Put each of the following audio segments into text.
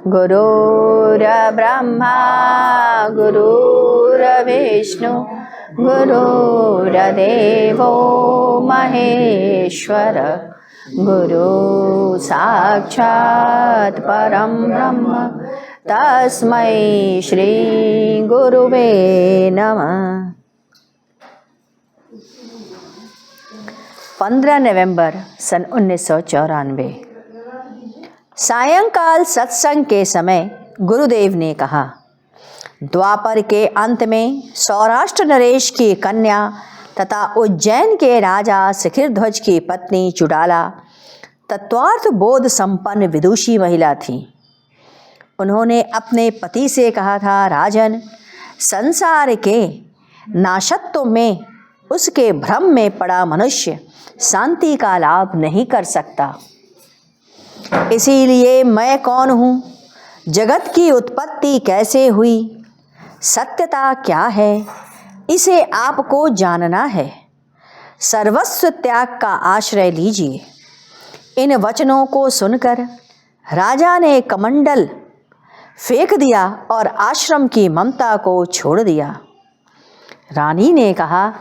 गुरुर्ब्रह्मा गुरुर्विष्णु गुरुर्देवो महेश्वर गुरु साक्षात् परं ब्रह्म तस्मै श्री गुरुवे नमः। 15 नवंबर सन 1994। सायंकाल सत्संग के समय गुरुदेव ने कहा, द्वापर के अंत में सौराष्ट्र नरेश की कन्या तथा उज्जैन के राजा शिखिरध्वज की पत्नी चुड़ाला तत्वार्थ बोध संपन्न विदुषी महिला थी। उन्होंने अपने पति से कहा था, राजन, संसार के नाशत्व में उसके भ्रम में पड़ा मनुष्य शांति का लाभ नहीं कर सकता। इसीलिए मैं कौन हूँ, जगत की उत्पत्ति कैसे हुई, सत्यता क्या है, इसे आपको जानना है। सर्वस्व त्याग का आश्रय लीजिए। इन वचनों को सुनकर राजा ने कमंडल फेंक दिया और आश्रम की ममता को छोड़ दिया। रानी ने कहा,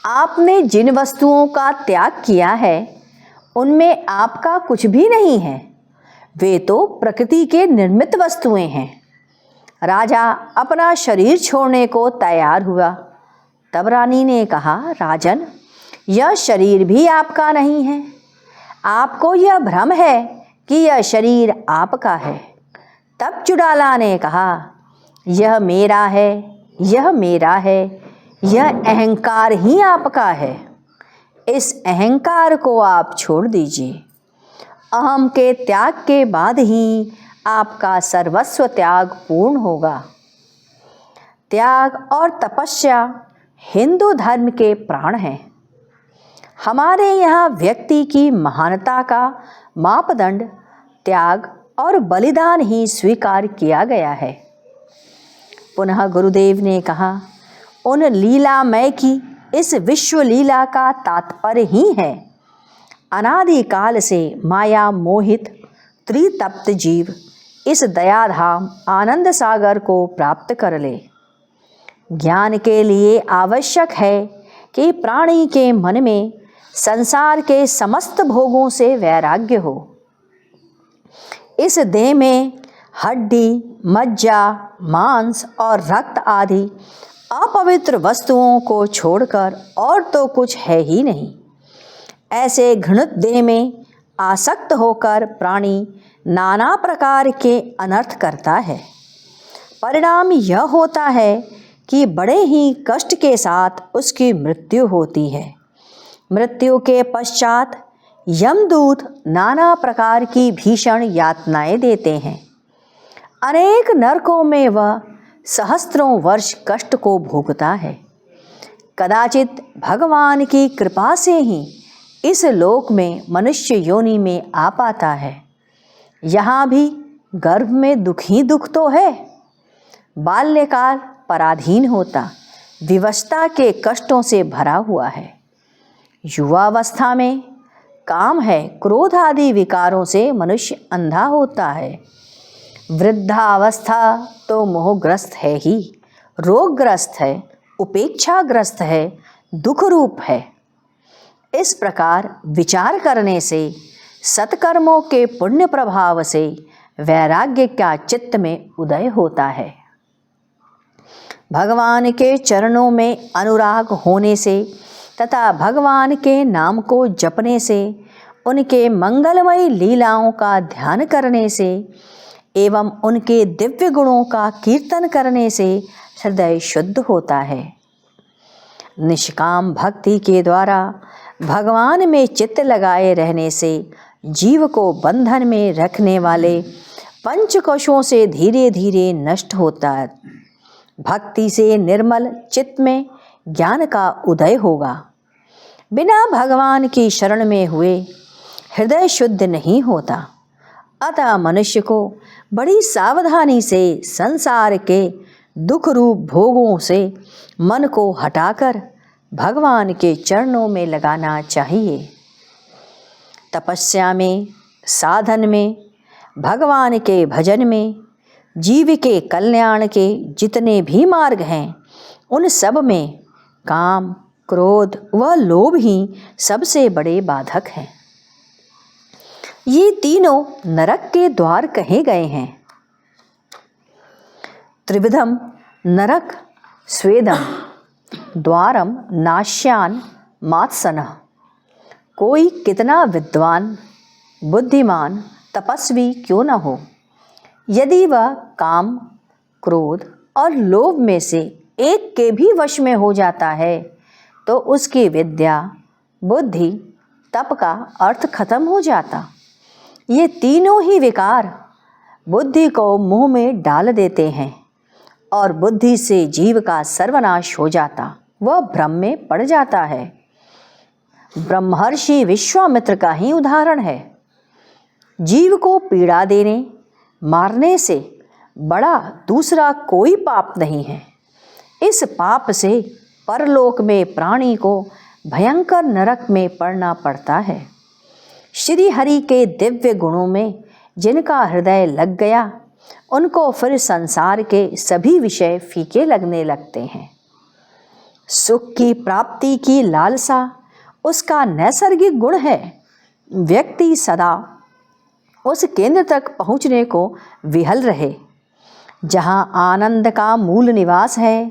आपने जिन वस्तुओं का त्याग किया है उनमें आपका कुछ भी नहीं है, वे तो प्रकृति के निर्मित वस्तुएं हैं। राजा अपना शरीर छोड़ने को तैयार हुआ। तब रानी ने कहा, राजन, यह शरीर भी आपका नहीं है। आपको यह भ्रम है कि यह शरीर आपका है। तब चुड़ाला ने कहा, यह मेरा है, यह मेरा है, यह अहंकार ही आपका है। इस अहंकार को आप छोड़ दीजिए। अहम के त्याग के बाद ही आपका सर्वस्व त्याग पूर्ण होगा। त्याग और तपस्या हिंदू धर्म के प्राण हैं। हमारे यहाँ व्यक्ति की महानता का मापदंड त्याग और बलिदान ही स्वीकार किया गया है। पुनः गुरुदेव ने कहा, उन लीलामय की इस विश्व लीला का तात्पर्य ही है अनादिकाल से माया मोहित त्रितप्त जीव इस दयाधाम आनंद सागर को प्राप्त कर ले। ज्ञान के लिए आवश्यक है कि प्राणी के मन में संसार के समस्त भोगों से वैराग्य हो। इस देह में हड्डी, मज्जा, मांस और रक्त आदि अपवित्र वस्तुओं को छोड़कर और तो कुछ है ही नहीं। ऐसे घृणित देह में आसक्त होकर प्राणी नाना प्रकार के अनर्थ करता है। परिणाम यह होता है कि बड़े ही कष्ट के साथ उसकी मृत्यु होती है। मृत्यु के पश्चात यमदूत नाना प्रकार की भीषण यातनाएं देते हैं। अनेक नरकों में वह सहस्त्रों वर्ष कष्ट को भोगता है। कदाचित भगवान की कृपा से ही इस लोक में मनुष्य योनि में आ पाता है। यहाँ भी गर्भ में दुख ही दुख तो है। बाल्यकाल पराधीन होता विवशता के कष्टों से भरा हुआ है। युवावस्था में काम है, क्रोध आदि विकारों से मनुष्य अंधा होता है। वृद्धावस्था तो मोहग्रस्त है ही, रोगग्रस्त है, उपेक्षाग्रस्त है, दुख रूप है। इस प्रकार विचार करने से सत्कर्मों के पुण्य प्रभाव से वैराग्य का चित्त में उदय होता है। भगवान के चरणों में अनुराग होने से तथा भगवान के नाम को जपने से, उनके मंगलमयी लीलाओं का ध्यान करने से एवं उनके दिव्य गुणों का कीर्तन करने से हृदय शुद्ध होता है। निष्काम भक्ति के द्वारा भगवान में चित्त लगाए रहने से जीव को बंधन में रखने वाले पंचकोशों से धीरे धीरे नष्ट होता है। भक्ति से निर्मल चित्त में ज्ञान का उदय होगा। बिना भगवान की शरण में हुए हृदय शुद्ध नहीं होता। अतः मनुष्य को बड़ी सावधानी से संसार के दुख रूप भोगों से मन को हटाकर भगवान के चरणों में लगाना चाहिए। तपस्या में, साधन में भगवान के भजन में जीव के कल्याण के जितने भी मार्ग हैं, उन सब में काम, क्रोध व लोभ ही सबसे बड़े बाधक हैं। ये तीनों नरक के द्वार कहे गए हैं। त्रिविधम नरक स्वेदम द्वारम नाश्यान मात्सनः। कोई कितना विद्वान, बुद्धिमान, तपस्वी क्यों न हो, यदि वह काम, क्रोध और लोभ में से एक के भी वश में हो जाता है तो उसकी विद्या, बुद्धि, तप का अर्थ खत्म हो जाता। ये तीनों ही विकार बुद्धि को मुंह में डाल देते हैं और बुद्धि से जीव का सर्वनाश हो जाता, वह भ्रम में पड़ जाता है। ब्रह्मर्षि विश्वामित्र का ही उदाहरण है। जीव को पीड़ा देने, मारने से बड़ा दूसरा कोई पाप नहीं है। इस पाप से परलोक में प्राणी को भयंकर नरक में पड़ना पड़ता है। श्री हरि के दिव्य गुणों में जिनका हृदय लग गया, उनको फिर संसार के सभी विषय फीके लगने लगते हैं। सुख की प्राप्ति की लालसा उसका नैसर्गिक गुण है। व्यक्ति सदा उस केंद्र तक पहुँचने को विहल रहे जहाँ आनंद का मूल निवास है।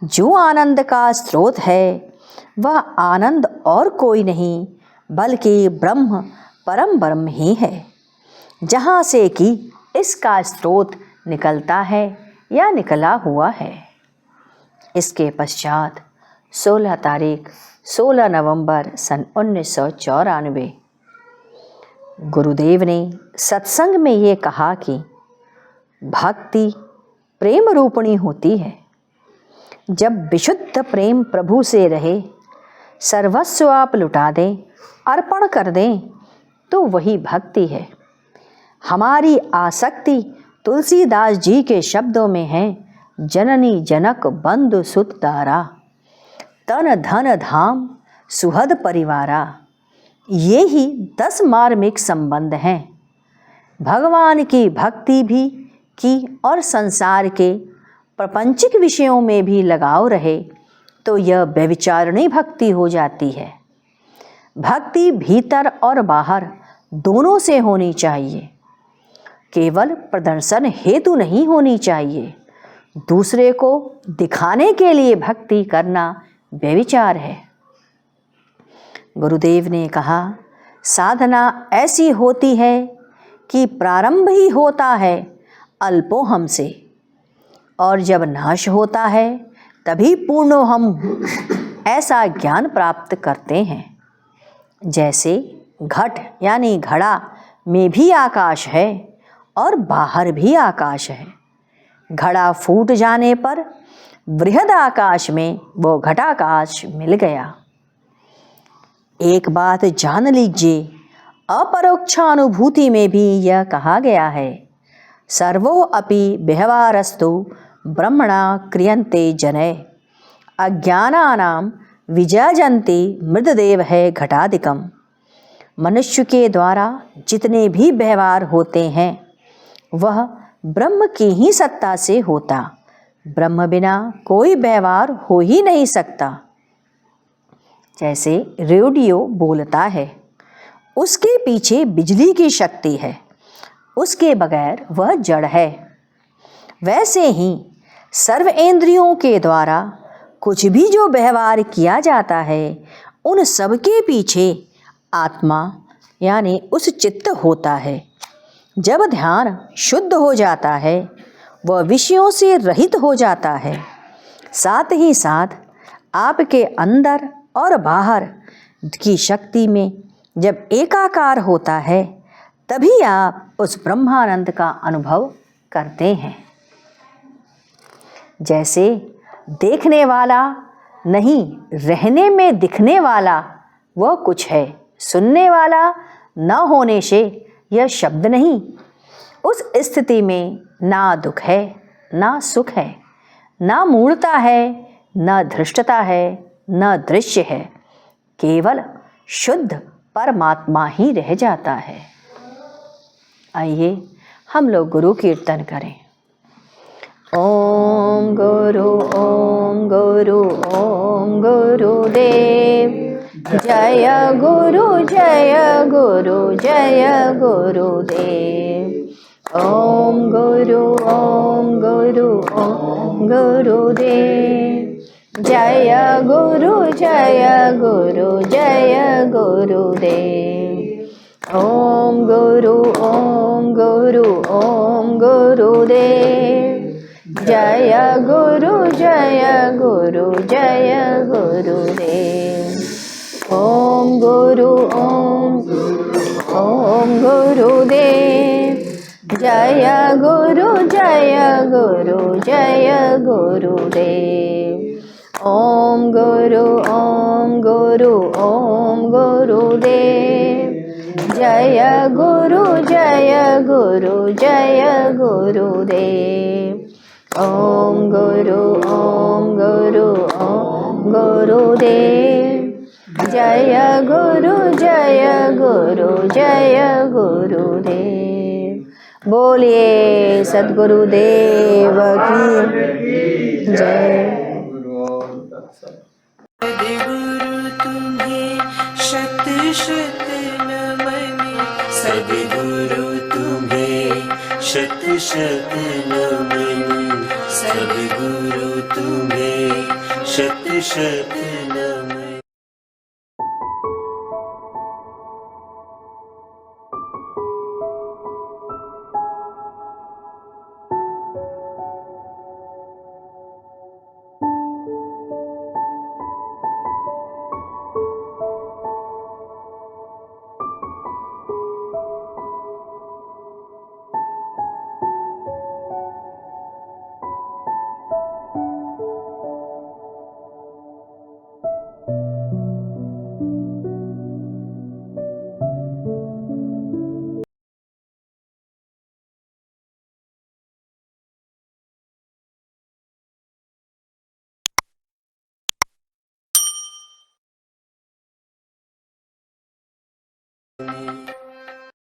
जो आनंद का स्रोत है, वह आनंद और कोई नहीं बल्कि ब्रह्म, परम ब्रह्म ही है, जहाँ से कि इसका स्रोत निकलता है या निकला हुआ है। इसके पश्चात 16 नवंबर सन 1994 गुरुदेव ने सत्संग में ये कहा कि भक्ति प्रेम रूपणी होती है। जब विशुद्ध प्रेम प्रभु से रहे, सर्वस्व आप लुटा दें, अर्पण कर दें, तो वही भक्ति है। हमारी आसक्ति तुलसीदास जी के शब्दों में है, जननी जनक बंधु सुत दारा, तन धन धाम सुहद परिवारा। ये ही 10 मार्मिक संबंध हैं। भगवान की भक्ति भी की और संसार के प्रपंचिक विषयों में भी लगाव रहे तो यह व्यभिचारिणी भक्ति हो जाती है। भक्ति भीतर और बाहर दोनों से होनी चाहिए। केवल प्रदर्शन हेतु नहीं होनी चाहिए। दूसरे को दिखाने के लिए भक्ति करना व्यभिचार है। गुरुदेव ने कहा, साधना ऐसी होती है कि प्रारंभ ही होता है अल्पोहम से, और जब नाश होता है तभी पूर्णोहम ऐसा ज्ञान प्राप्त करते हैं। जैसे घट यानी घड़ा में भी आकाश है और बाहर भी आकाश है। घड़ा फूट जाने पर बृहद आकाश में वो घटाकाश मिल गया। एक बात जान लीजिए, अपरोक्षानुभूति में भी यह कहा गया है, सर्वो अपि व्यवहारस्तु ब्रह्मणा क्रियन्ते जनै, अज्ञानानां विजयन्ति मृतदेव है घटादिकम। मनुष्य के द्वारा जितने भी व्यवहार होते हैं वह ब्रह्म की ही सत्ता से होता। ब्रह्म बिना कोई व्यवहार हो ही नहीं सकता। जैसे रेडियो बोलता है, उसके पीछे बिजली की शक्ति है, उसके बगैर वह जड़ है। वैसे ही सर्वेंद्रियों के द्वारा कुछ भी जो व्यवहार किया जाता है, उन सब के पीछे आत्मा यानी उस चित्त होता है। जब ध्यान शुद्ध हो जाता है, वह विषयों से रहित हो जाता है। साथ ही साथ आपके अंदर और बाहर की शक्ति में जब एकाकार होता है, तभी आप उस ब्रह्मानंद का अनुभव करते हैं। जैसे देखने वाला नहीं, रहने में दिखने वाला वह कुछ है, सुनने वाला न होने से यह शब्द नहीं। उस स्थिति में ना दुख है, ना सुख है, ना मूर्ता है, न धृष्टता है, न दृश्य है, केवल शुद्ध परमात्मा ही रह जाता है। आइए हम लोग गुरु कीर्तन करें। ओम गुरु गुरुदेव, जय गुरु जय गुरुदेव। ओम गुरु गुरुदेव, जय गुरु जय गुरुदेव। ओम गुरु गुरुदेव, जय गुरु जय गुरुदेव। ओम गुरु गुरुदेव, जय गुरु जय गुरुदेव। ओम गुरु गुरुदेव, जय गुरु जय गुरुदेव। ओम गुरु गुरुदेव, जय गुरु जय गुरुदेव। बोलिए सद्गुरुदेव की जय। सद्गुरु तुम्हें शत शत नमन, सद्गुरु तुम्हें शत शत नमन, सद्गुरु तुम्हें शत शत नमन।